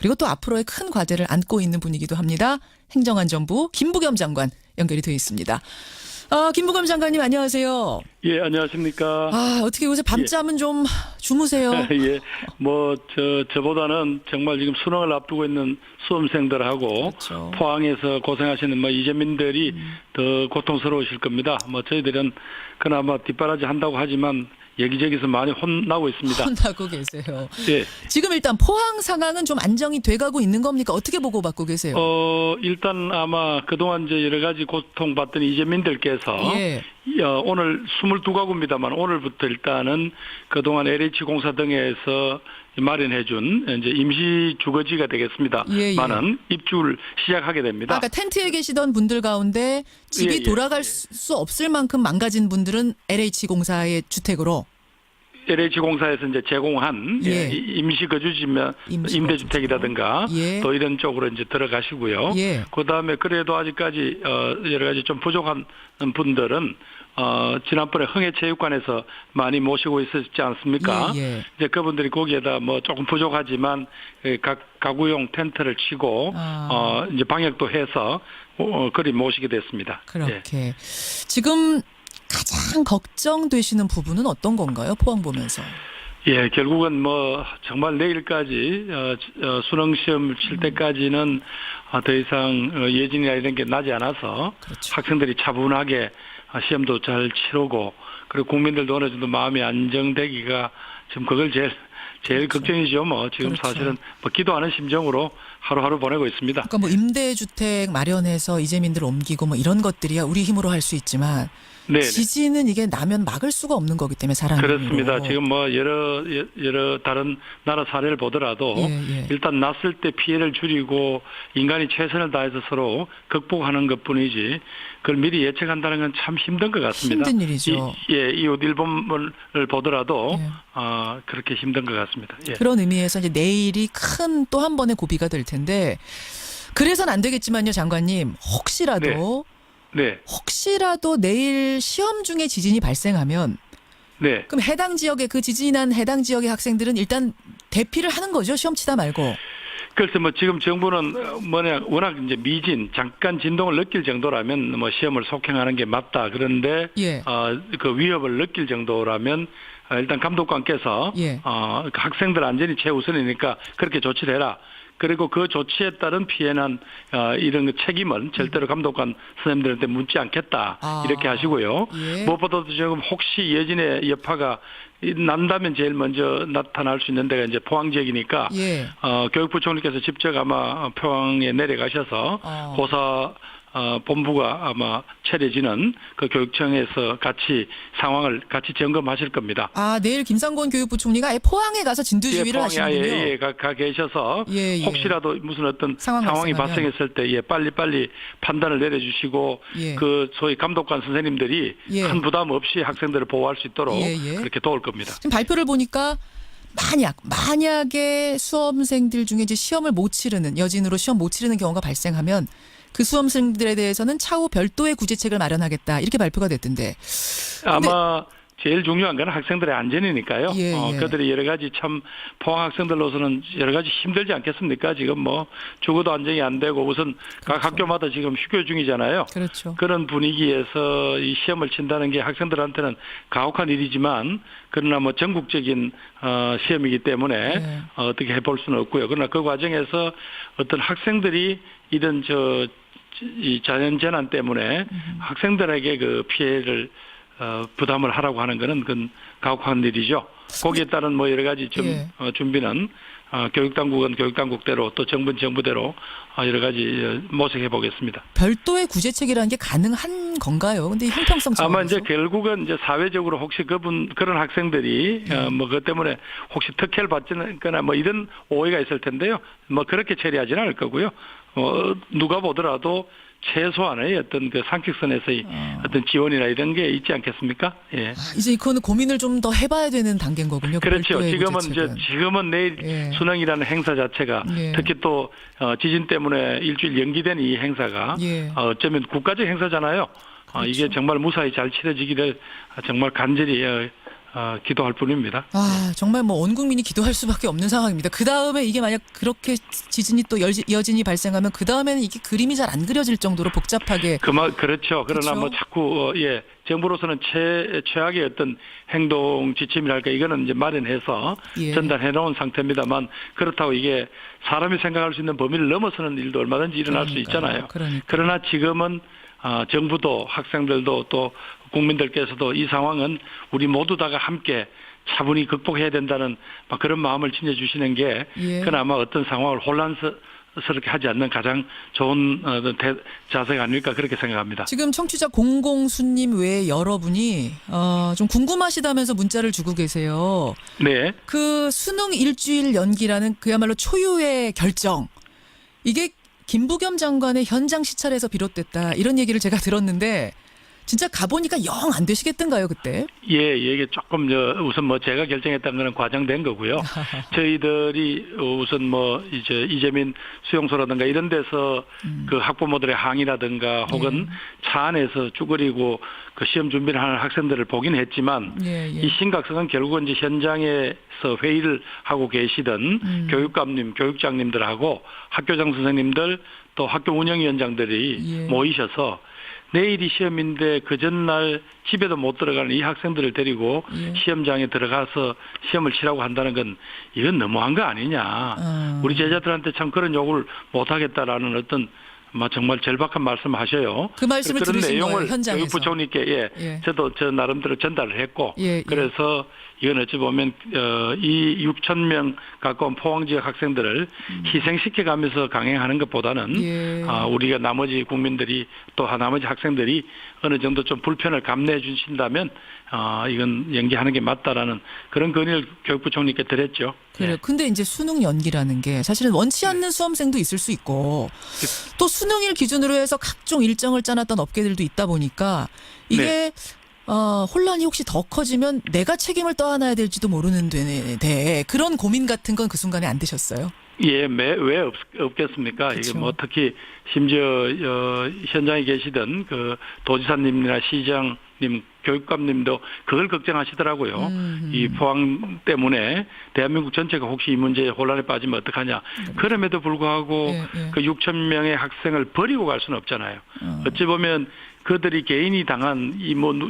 그리고 또 앞으로의 큰 과제를 안고 있는 분이기도 합니다. 행정안전부 김부겸 장관 연결이 되어 있습니다. 김부겸 장관님 안녕하세요. 예, 안녕하십니까. 어떻게 요새 밤잠은 좀 주무세요? 예, 저보다는 정말 지금 수능을 앞두고 있는 수험생들하고 그렇죠. 포항에서 고생하시는 이재민들이 더 고통스러우실 겁니다. 저희들은 그나마 뒷바라지 한다고 하지만 여기저기서 많이 혼나고 있습니다. 혼나고 계세요. 예. 지금 일단 포항 상황은 좀 안정이 돼가고 있는 겁니까? 어떻게 보고받고 계세요? 일단 아마 그동안 이제 여러 가지 고통받던 이재민들께서 예. 오늘 22가구입니다만 오늘부터 일단은 그동안 LH공사 등에서 마련해준 이제 임시 주거지가 되겠습니다. 예. 많은 입주를 시작하게 됩니다. 아까 텐트에 계시던 분들 가운데 집이 돌아갈 수 없을 만큼 망가진 분들은 LH공사의 주택으로 LH공사에서 이제 제공한 예. 임시 거주지면 임대주택이라든가 예. 또 이런 쪽으로 이제 들어가시고요. 예. 그다음에 그래도 아직까지 여러 가지 좀 부족한 분들은 지난번에 흥해체육관에서 많이 모시고 있었지 않습니까? 예. 이제 그분들이 거기에다 조금 부족하지만 각 가구용 텐트를 치고 이제 방역도 해서 그리 모시게 됐습니다. 그렇게 지금 가장 걱정되시는 부분은 어떤 건가요? 포항 보면서. 예, 결국은 정말 내일까지 수능 시험을 칠 때까지는 더 이상 예진이나 이런 게 나지 않아서 그렇죠. 학생들이 차분하게 시험도 잘 치르고 그리고 국민들도 어느 정도 마음이 안정되기가 지금 그걸 제일 그렇죠. 걱정이죠. 지금 그렇죠. 사실은 기도하는 심정으로 하루하루 보내고 있습니다. 그러니까 임대주택 마련해서 이재민들 옮기고 이런 것들이야 우리 힘으로 할 수 있지만 네. 지진은 이게 나면 막을 수가 없는 거기 때문에 사람 그렇습니다. 지금 여러 다른 나라 사례를 보더라도 예. 일단 났을 때 피해를 줄이고 인간이 최선을 다해서 서로 극복하는 것뿐이지 그걸 미리 예측한다는 건 참 힘든 것 같습니다. 힘든 일이죠. 이웃 일본을 보더라도 예. 그렇게 힘든 것 같습니다. 예. 그런 의미에서 이제 내일이 큰 또 한 번의 고비가 될 텐데 그래서는 안 되겠지만요, 장관님 혹시라도 내일 시험 중에 지진이 발생하면 그럼 해당 지역의 그 지진이 난 해당 지역의 학생들은 일단 대피를 하는 거죠, 시험 치다 말고. 그래서 지금 정부는 워낙 이제 미진 잠깐 진동을 느낄 정도라면 시험을 속행하는 게 맞다. 그런데 예. 그 위협을 느낄 정도라면 일단 감독관께서 예. 학생들 안전이 최우선이니까 그렇게 조치를 해라. 그리고 그 조치에 따른 피해는 이런 책임은 절대로 감독관 선생님들한테 묻지 않겠다. 이렇게 하시고요. 예. 무엇보다도 지금 혹시 예진의 여파가 난다면 제일 먼저 나타날 수 있는 데가 이제 포항 지역이니까 예. 교육부 총리께서 직접 아마 포항에 내려가셔서 고사 본부가 아마 차려지는 그 교육청에서 같이 상황을 같이 점검하실 겁니다. 내일 김상곤 교육부 총리가 아예 포항에 가서 진두지휘를 하시는군요. 예, 가 계셔서 예. 혹시라도 무슨 어떤 상황이 발생했을 때 빨리 판단을 내려주시고 예. 그 소위 감독관 선생님들이 큰 부담 없이 학생들을 보호할 수 있도록 그렇게 도울 겁니다. 지금 발표를 보니까 만약에 수험생들 중에 이제 시험을 못 치르는 여진으로 시험 못 치르는 경우가 발생하면 그 수험생들에 대해서는 차후 별도의 구제책을 마련하겠다 이렇게 발표가 됐던데 아마 제일 중요한 건 학생들의 안전이니까요. 예. 그들이 여러 가지 참 포항 학생들로서는 여러 가지 힘들지 않겠습니까? 지금 주거도 안정이 안 되고 우선 각 학교마다 지금 휴교 중이잖아요. 그렇죠. 그런 분위기에서 이 시험을 친다는 게 학생들한테는 가혹한 일이지만 그러나 전국적인 시험이기 때문에 어떻게 해볼 수는 없고요. 그러나 그 과정에서 어떤 학생들이 이런 이 자연재난 때문에 학생들에게 그 피해를 부담을 하라고 하는 것은 그건 가혹한 일이죠. 거기에 따른 여러 가지 준비는 교육당국은 교육당국대로 또 정부는 정부대로 여러 가지 모색해 보겠습니다. 별도의 구제책이라는 게 가능한 건가요? 근데 형평성 차원에서 아마 이제 결국은 이제 사회적으로 혹시 그런 학생들이 그것 때문에 혹시 특혜를 받거나 이런 오해가 있을 텐데요. 그렇게 처리하지는 않을 거고요. 누가 보더라도 최소한의 어떤 그 상식선에서의 어떤 지원이나 이런 게 있지 않겠습니까? 예. 이제 그거는 고민을 좀 더 해봐야 되는 단계인 거군요. 그렇죠. 지금은 내일 수능이라는 행사 자체가 특히 또 지진 때문에 일주일 연기된 이 행사가 어쩌면 국가적 행사잖아요. 이게 정말 무사히 잘 치러지기를 정말 간절히 기도할 뿐입니다. 아, 정말 뭐 온 국민이 기도할 수밖에 없는 상황입니다. 그 다음에 이게 만약 그렇게 지진이 또 여진이 발생하면 그 다음에는 이게 그림이 잘 안 그려질 정도로 복잡하게. 그렇죠. 그러나 그렇죠? 뭐 자꾸 정부로서는 최악의 어떤 행동 지침이랄까 이거는 이제 마련해서 예. 전달해 놓은 상태입니다만 그렇다고 이게 사람이 생각할 수 있는 범위를 넘어서는 일도 얼마든지 일어날 수 있잖아요. 그러나 지금은 정부도 학생들도 또 국민들께서도 이 상황은 우리 모두 다가 함께 차분히 극복해야 된다는 그런 마음을 지녀주시는 게 예. 그나마 어떤 상황을 혼란스럽게 하지 않는 가장 좋은 자세가 아닐까 그렇게 생각합니다. 지금 청취자 공공수님 외에 여러분이 좀 궁금하시다면서 문자를 주고 계세요. 네. 그 수능 일주일 연기라는 그야말로 초유의 결정. 이게 김부겸 장관의 현장 시찰에서 비롯됐다. 이런 얘기를 제가 들었는데 진짜 가보니까 영 안 되시겠던가요, 그때? 예, 이게 조금 우선 뭐 제가 결정했다는 거는 과장된 거고요. 저희들이 우선 이제 이재민 수용소라든가 이런 데서 그 학부모들의 항의라든가 혹은 차 안에서 쭈그리고 그 시험 준비를 하는 학생들을 보긴 했지만 이 심각성은 결국은 이제 현장에서 회의를 하고 계시던 교육감님, 교육장님들하고 학교장 선생님들 또 학교 운영위원장들이 모이셔서 내일이 시험인데 그 전날 집에도 못 들어가는 이 학생들을 데리고 시험장에 들어가서 시험을 치라고 한다는 건 이건 너무한 거 아니냐. 우리 제자들한테 참 그런 요구를 못 하겠다라는 어떤 정말 절박한 말씀을 하셔요. 그 말씀을 그런 들으신 내용을 거예요, 현장에서. 교육부총리께 저도 저 나름대로 전달을 했고 예. 그래서 이건 어찌 보면 이 6천 명 가까운 포항 지역 학생들을 희생시켜가면서 강행하는 것보다는 우리가 나머지 국민들이 또 나머지 학생들이 어느 정도 좀 불편을 감내해 주신다면 이건 연기하는 게 맞다라는 그런 건의를 교육부총리께 드렸죠. 그래요. 근데 이제 수능 연기라는 게 사실은 원치 않는 수험생도 있을 수 있고 또 수능일 기준으로 해서 각종 일정을 짜놨던 업계들도 있다 보니까 이게 혼란이 혹시 더 커지면 내가 책임을 떠안아야 될지도 모르는데 그런 고민 같은 건 그 순간에 안 드셨어요? 예, 왜 없겠습니까? 그쵸. 이게 특히 심지어 현장에 계시던 그 도지사님이나 시장님, 교육감님도 그걸 걱정하시더라고요. 이 포항 때문에 대한민국 전체가 혹시 이 문제에 혼란에 빠지면 어떡하냐. 그럼에도 불구하고 그 6천 명의 학생을 버리고 갈 수는 없잖아요. 어찌 보면 그들이 개인이 당한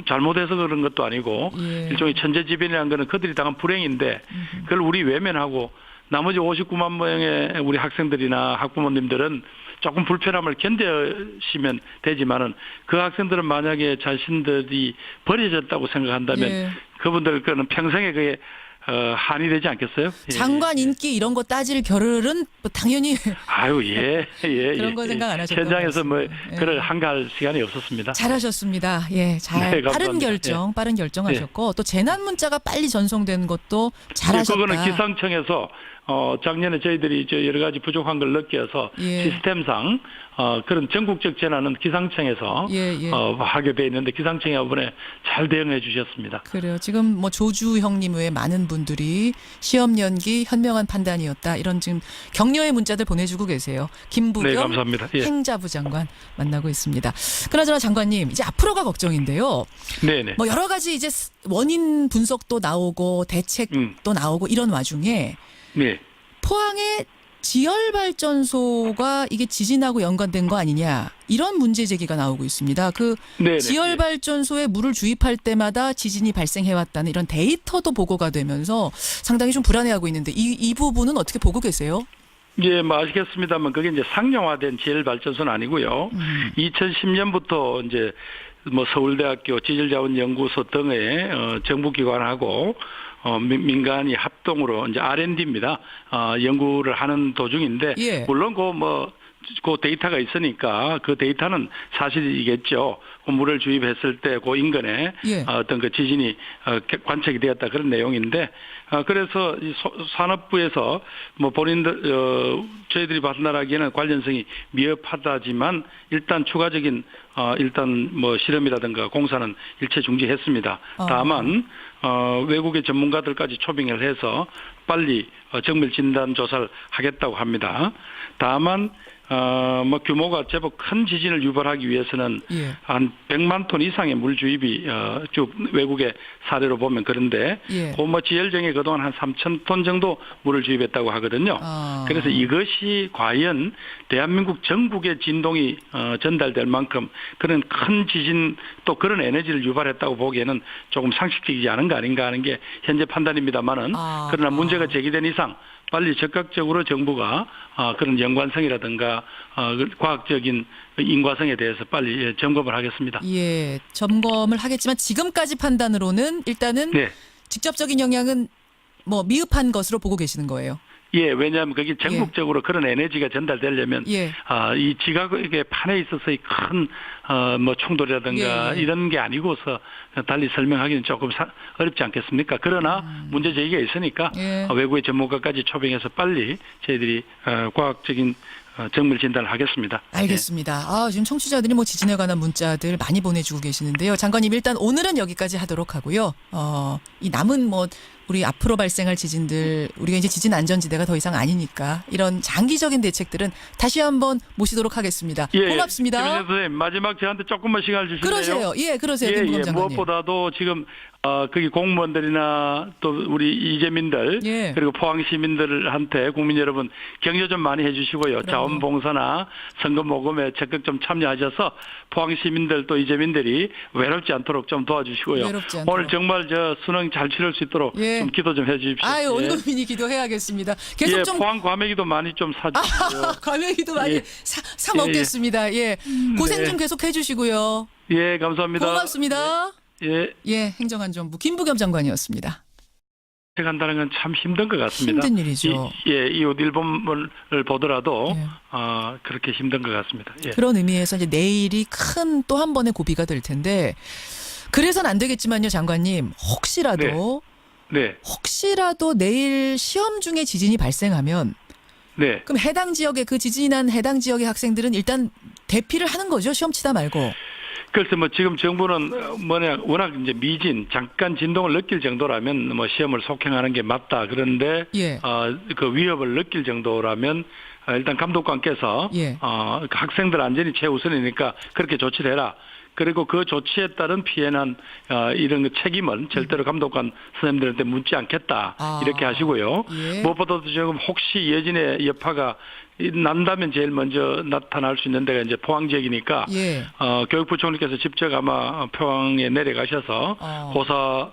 잘못해서 그런 것도 아니고 일종의 천재지변이라는 거는 그들이 당한 불행인데 그걸 우리 외면하고 나머지 59만 명의 우리 학생들이나 학부모님들은 조금 불편함을 견디시면 되지만은 그 학생들은 만약에 자신들이 버려졌다고 생각한다면 그분들 거는 평생에 그게 한이 되지 않겠어요? 장관 인기 이런 거 따질 겨를은 당연히 그런 거 생각 안 하셨던 현장에서 그걸 한가할 시간이 없었습니다. 잘하셨습니다. 빠른 결정하셨고 또 재난 문자가 빨리 전송된 것도 잘하셨다. 그거는 기상청에서 작년에 저희들이 여러 가지 부족한 걸 느껴서 시스템상 그런 전국적 재난은 기상청에서 하게 돼 있는데 기상청이 이번에 잘 대응해 주셨습니다. 그래요. 지금 조주 형님 외에 많은 분들이 시험 연기 현명한 판단이었다. 이런 지금 격려의 문자들 보내주고 계세요. 김부겸 감사합니다. 행자부 장관 만나고 있습니다. 그나저나 장관님 이제 앞으로가 걱정인데요. 네네. 여러 가지 이제 원인 분석도 나오고 대책도 나오고 이런 와중에 포항의 지열발전소가 이게 지진하고 연관된 거 아니냐 이런 문제 제기가 나오고 있습니다. 지열발전소에 물을 주입할 때마다 지진이 발생해왔다는 이런 데이터도 보고가 되면서 상당히 좀 불안해하고 있는데 이 부분은 어떻게 보고 계세요? 아시겠습니다만 그게 이제 상용화된 지열발전소는 아니고요. 2010년부터 이제 서울대학교 지질자원연구소 등의 정부기관하고 민간이 합동으로 이제 R&D입니다. 연구를 하는 도중인데 물론 그 데이터가 있으니까 그 데이터는 사실이겠죠. 물을 주입했을 때 그 인근에 어떤 그 지진이 관측이 되었다 그런 내용인데 그래서 이 산업부에서 본인들 저희들이 판단하기에는 관련성이 미흡하다지만 일단 추가적인 실험이라든가 공사는 일체 중지했습니다. 다만 외국의 전문가들까지 초빙을 해서 빨리 정밀 진단 조사를 하겠다고 합니다. 다만 뭐 규모가 제법 큰 지진을 유발하기 위해서는 예. 한 100만 톤 이상의 물 주입이 쭉 외국의 사례로 보면 그런데 예. 뭐 지열정에 그동안 한 3천 톤 정도 물을 주입했다고 하거든요. 그래서 이것이 과연 대한민국 전국의 진동이 전달될 만큼 그런 큰 지진 또 그런 에너지를 유발했다고 보기에는 조금 상식적이지 않은 거 아닌가 하는 게 현재 판단입니다만은 그러나 문제가 제기된 이상 빨리 적극적으로 정부가 그런 연관성이라든가 과학적인 인과성에 대해서 빨리 점검을 하겠습니다. 예, 점검을 하겠지만 지금까지 판단으로는 일단은 네. 직접적인 영향은 뭐 미흡한 것으로 보고 계시는 거예요. 예, 왜냐하면 그게 전국적으로 그런 에너지가 전달되려면 예. 이 지각의 판에 있어서의 큰 뭐 충돌이라든가 예. 이런 게 아니고서 달리 설명하기는 조금 어렵지 않겠습니까? 그러나 문제 제기가 있으니까 예. 외국의 전문가까지 초빙해서 빨리 저희들이 과학적인 정밀 진단을 하겠습니다. 알겠습니다. 지금 청취자들이 뭐 지진에 관한 문자들 많이 보내주고 계시는데요. 장관님 일단 오늘은 여기까지 하도록 하고요. 이 남은 뭐 우리 앞으로 발생할 지진들 우리가 이제 지진 안전지대가 더 이상 아니니까 이런 장기적인 대책들은 다시 한번 모시도록 하겠습니다. 예, 고맙습니다. 김민재 선생님 마지막 저한테 조금만 시간을 주실래요? 그러세요. 예, 그러세요. 예, 김부겸 예, 장관님. 무엇보다도 지금 거기 공무원들이나 또 우리 이재민들 예. 그리고 포항 시민들한테 국민 여러분 격려 좀 많이 해주시고요. 그럼요. 자원봉사나 선거 모금에 적극 좀 참여하셔서 포항 시민들 또 이재민들이 외롭지 않도록 좀 도와주시고요. 외롭지 않도록. 오늘 정말 저 수능 잘 치를 수 있도록 예. 좀 기도 좀 해주십시오. 아유, 온 국민이 기도해야겠습니다. 계속 예, 좀 포항 과메기도 많이 좀 사주시고요. 과메기도 많이 예. 사 먹겠습니다. 예. 고생 네. 좀 계속 해주시고요. 예, 감사합니다. 고맙습니다. 예, 예, 행정안전부 김부겸 장관이었습니다. 한다는 건 참 힘든 것 같습니다. 힘든 일이죠. 이 옷 일본을 보더라도 예. 그렇게 힘든 것 같습니다. 예. 그런 의미에서 이제 내일이 큰 또 한 번의 고비가 될 텐데 그래서는 안 되겠지만요, 장관님. 혹시라도 내일 시험 중에 지진이 발생하면 네. 그럼 해당 지역의 그 지진이 난 해당 지역의 학생들은 일단 대피를 하는 거죠. 시험 치다 말고. 그래서 뭐 지금 정부는 워낙 이제 미진 잠깐 진동을 느낄 정도라면 뭐 시험을 속행하는 게 맞다. 그런데 예. 그 위협을 느낄 정도라면 일단 감독관께서 예. 그 학생들 안전이 최우선이니까 그렇게 조치를 해라. 그리고 그 조치에 따른 피해는 이런 책임은 절대로 감독관 선생님들한테 묻지 않겠다. 이렇게 하시고요. 예. 무엇보다도 지금 혹시 예진의 여파가 난다면 제일 먼저 나타날 수 있는 데가 이제 포항 지역이니까 예. 교육부 총리께서 직접 아마 포항에 내려가셔서 호사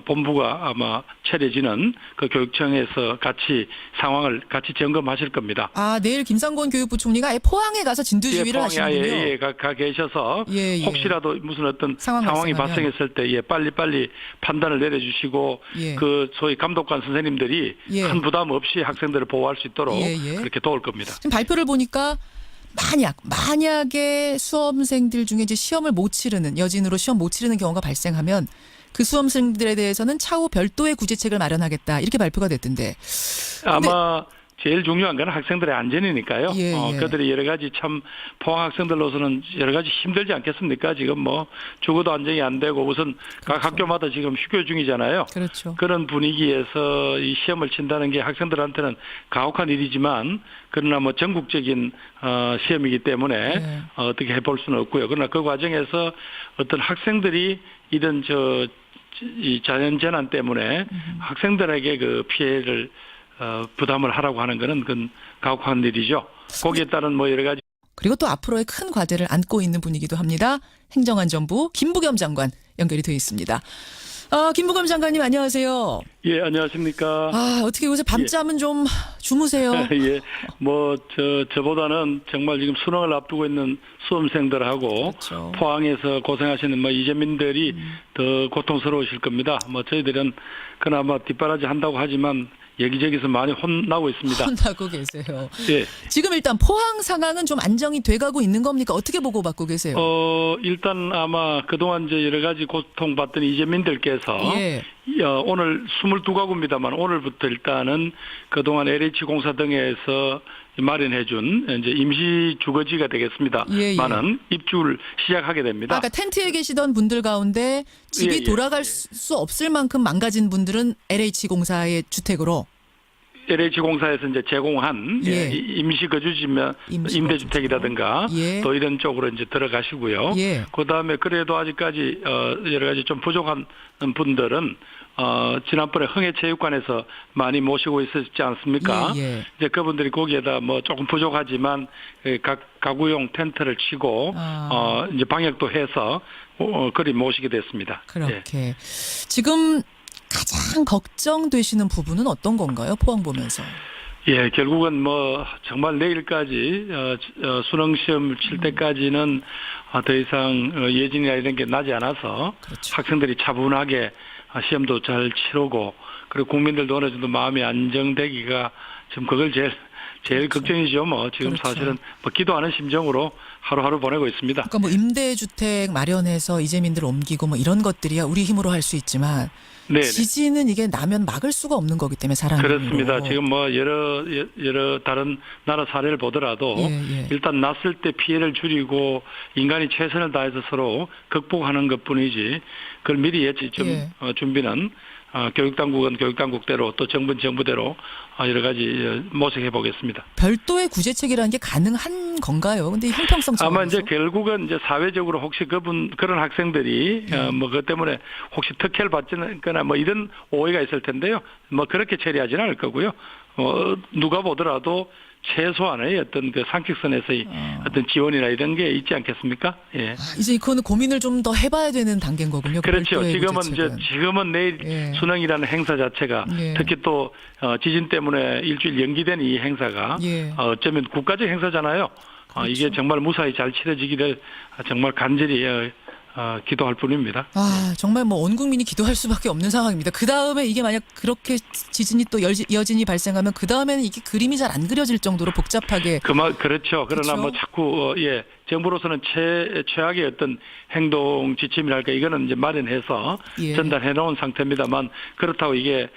본부가 아마 차려지는 그 교육청에서 같이 상황을 같이 점검하실 겁니다. 내일 김상곤 교육부 총리가 아예 포항에 가서 진두지휘를 하시는군요. 예, 가 계셔서 예. 혹시라도 무슨 어떤 발생하면. 상황이 발생했을 때 빨리 판단을 내려주시고 예. 그 소위 감독관 선생님들이 예. 큰 부담 없이 학생들을 보호할 수 있도록 예. 그렇게 도울 겁니다. 지금 발표를 보니까 만약에 수험생들 중에 이제 시험을 못 치르는 여진으로 시험 못 치르는 경우가 발생하면 그 수험생들에 대해서는 차후 별도의 구제책을 마련하겠다 이렇게 발표가 됐던데 아마 제일 중요한 건 학생들의 안전이니까요. 예. 그들이 여러 가지 참 포항 학생들로서는 여러 가지 힘들지 않겠습니까? 지금 뭐 죽어도 안정이 안 되고 우선 각 학교마다 지금 휴교 중이잖아요. 그렇죠. 그런 분위기에서 이 시험을 친다는 게 학생들한테는 가혹한 일이지만 그러나 뭐 전국적인 시험이기 때문에 어떻게 해볼 수는 없고요. 그러나 그 과정에서 어떤 학생들이 이런 이 자연재난 때문에 학생들에게 그 피해를 부담을 하라고 하는 것은 그건 가혹한 일이죠. 거기에 따른 뭐 여러 가지. 그리고 또 앞으로의 큰 과제를 안고 있는 분이기도 합니다. 행정안전부 김부겸 장관 연결이 되어 있습니다. 김부겸 장관님 안녕하세요. 예, 안녕하십니까. 어떻게 요새 밤잠은 좀 주무세요? 예, 뭐 저보다는 정말 지금 수능을 앞두고 있는 수험생들하고 그렇죠. 포항에서 고생하시는 뭐 이재민들이 더 고통스러우실 겁니다. 뭐 저희들은 그나마 뒷바라지 한다고 하지만 여기저기서 많이 혼나고 있습니다. 혼나고 계세요. 예. 지금 일단 포항 상황은 좀 안정이 돼가고 있는 겁니까? 어떻게 보고받고 계세요? 일단 아마 그동안 이제 여러 가지 고통받던 이재민들께서 예. 오늘 22가구입니다만 오늘부터 일단은 그동안 LH공사 등에서 마련해준 이제 임시 주거지가 되겠습니다. 많은 입주를 시작하게 됩니다. 아까 텐트에 계시던 분들 가운데 집이 돌아갈 수 없을 만큼 망가진 분들은 LH공사의 주택으로. LH공사에서 이제 제공한 예. 임시거주지면 임대주택이라든가 예. 또 이런 쪽으로 이제 들어가시고요. 예. 그다음에 그래도 아직까지 여러 가지 좀 부족한 분들은 지난번에 흥해체육관에서 많이 모시고 있었지 않습니까? 예, 예. 이제 그분들이 거기에다 뭐 조금 부족하지만 각 가구용 텐트를 치고 이제 방역도 해서 그리 모시게 됐습니다. 그렇게 지금 가장 걱정되시는 부분은 어떤 건가요? 포항 보면서. 예, 결국은 뭐 정말 내일까지 수능 시험을 칠 때까지는 더 이상 예진이나 이런 게 나지 않아서 그렇죠. 학생들이 차분하게 시험도 잘 치르고 그리고 국민들도 어느 정도 마음이 안정되기가 지금 그걸 제일 그렇죠. 걱정이죠. 뭐 지금 그렇죠. 사실은 뭐 기도하는 심정으로 하루하루 보내고 있습니다. 그러니까 뭐 임대주택 마련해서 이재민들 옮기고 뭐 이런 것들이야 우리 힘으로 할 수 있지만 네. 지진은 이게 나면 막을 수가 없는 거기 때문에 사람 그렇습니다. 힘으로. 지금 뭐 여러 다른 나라 사례를 보더라도 예. 일단 났을 때 피해를 줄이고 인간이 최선을 다해서 서로 극복하는 것뿐이지 그걸 미리 예측 준비는 교육당국은 교육당국대로 또 정부는 정부대로 여러 가지 모색해 보겠습니다. 별도의 구제책이라는 게 가능한 건가요? 근데 형평성 차원에서 아마 이제 결국은 이제 사회적으로 혹시 그런 학생들이 뭐 그것 때문에 혹시 특혜를 받지거나 뭐 이런 오해가 있을 텐데요. 뭐 그렇게 처리하지는 않을 거고요. 누가 보더라도 최소한의 어떤 그 상식선에서의 어떤 지원이나 이런 게 있지 않겠습니까? 예. 이제 그거는 고민을 좀 더 해봐야 되는 단계인 거군요. 그렇죠. 별도의 지금은 내일 예. 수능이라는 행사 자체가 예. 특히 또 지진 때문에 일주일 연기된 이 행사가 예. 어쩌면 국가적 행사잖아요. 그렇죠. 이게 정말 무사히 잘 치러지기를 정말 간절히 기도할 뿐입니다. 정말 뭐 온 국민이 기도할 수밖에 없는 상황입니다. 그 다음에 이게 만약 그렇게 지진이 또 여진이 발생하면 그 다음에는 이게 그림이 잘 안 그려질 정도로 복잡하게. 그렇죠. 그러나 그렇죠? 뭐 자꾸 정부로서는 최악의 어떤 행동 지침이랄까 이거는 이제 마련해서 예. 전달해 놓은 상태입니다만 그렇다고 이게